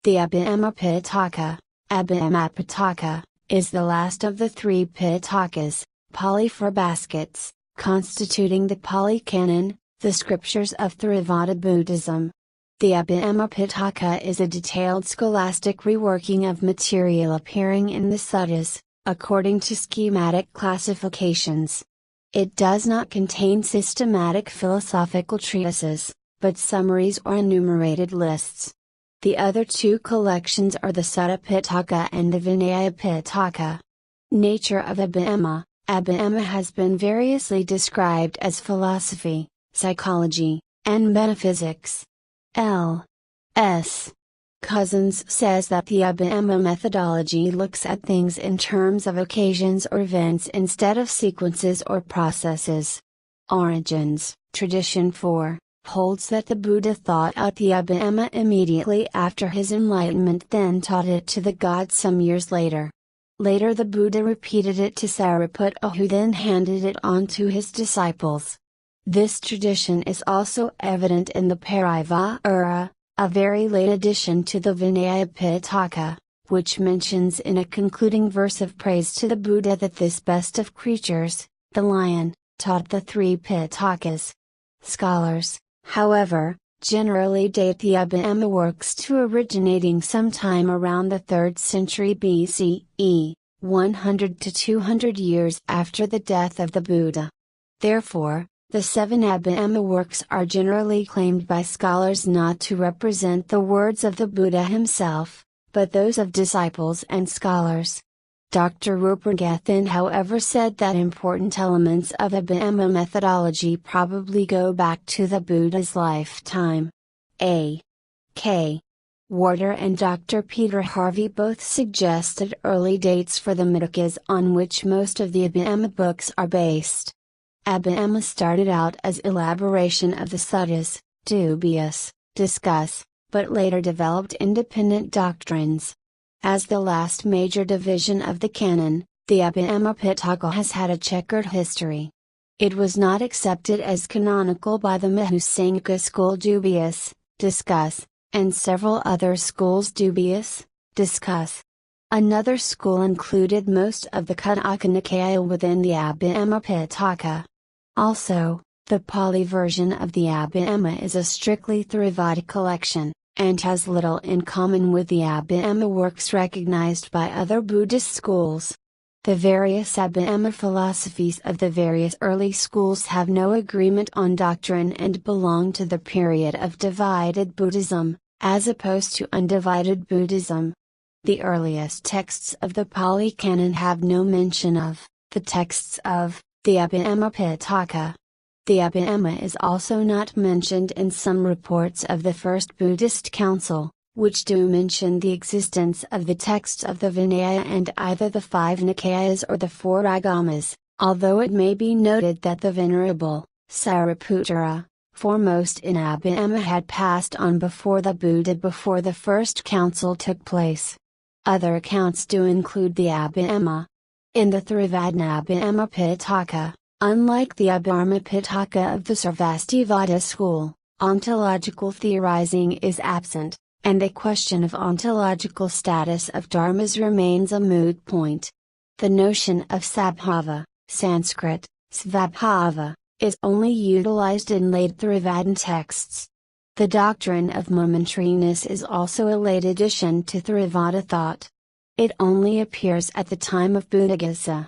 The Abhidhamma Pitaka, Abhidhamma Pitaka, is the last of the three Pitakas, Pali for baskets, constituting the Pali Canon, the scriptures of Theravada Buddhism. The Abhidhamma Pitaka is a detailed scholastic reworking of material appearing in the suttas, according to schematic classifications. It does not contain systematic philosophical treatises, but summaries or enumerated lists. The other two collections are the Sutta Pitaka and the Vinaya Pitaka. Nature of Abhidhamma. Abhidhamma has been variously described as philosophy, psychology, and metaphysics. L. S. Cousins says that the Abhidhamma methodology looks at things in terms of occasions or events instead of sequences or processes. Origins, Tradition 4, holds that the Buddha thought out the Abhidhamma immediately after his enlightenment, then taught it to the gods some years later. Later the Buddha repeated it to Sariputta, who then handed it on to his disciples. This tradition is also evident in the Parivara, a very late addition to the Vinaya Pitaka, which mentions in a concluding verse of praise to the Buddha that this best of creatures, the lion, taught the three Pitakas. Scholars, however, generally date the Abhidhamma works to originating sometime around the 3rd century BCE, 100 to 200 years after the death of the Buddha. Therefore, the 7 Abhidhamma works are generally claimed by scholars not to represent the words of the Buddha himself, but those of disciples and scholars. Dr. Rupergathin however said that important elements of Abhidhamma methodology probably go back to the Buddha's lifetime. A. K. Warder and Dr. Peter Harvey both suggested early dates for the Pitakas on which most of the Abhidhamma books are based. Abhidhamma started out as elaboration of the suttas, dubious, discuss, but later developed independent doctrines. As the last major division of the canon, the Abhidhamma Pitaka has had a checkered history. It was not accepted as canonical by the Mahusankhya school dubious, discuss, and several other schools dubious, discuss. Another school included most of the Khuddaka Nikaya within the Abhidhamma Pitaka. Also, the Pali version of the Abhidhamma is a strictly Theravada collection, and has little in common with the Abhidhamma works recognized by other Buddhist schools. The various Abhidhamma philosophies of the various early schools have no agreement on doctrine and belong to the period of divided Buddhism, as opposed to undivided Buddhism. The earliest texts of the Pali Canon have no mention of the texts of the Abhidhamma Pitaka. The Abhidhamma is also not mentioned in some reports of the First Buddhist Council, which do mention the existence of the texts of the Vinaya and either the 5 Nikayas or the 4 Agamas, although it may be noted that the Venerable Sariputta, foremost in Abhidhamma, had passed on before the Buddha before the First Council took place. Other accounts do include the Abhidhamma. In the Theravada Abhidhamma Pitaka, unlike the Abhidhamma Pitaka of the Sarvastivada school, ontological theorizing is absent, and the question of ontological status of dharmas remains a moot point. The notion of sabhava, Sanskrit, svabhava, is only utilized in late Theravada texts. The doctrine of momentariness is also a late addition to Theravada thought. It only appears at the time of Buddhagasa.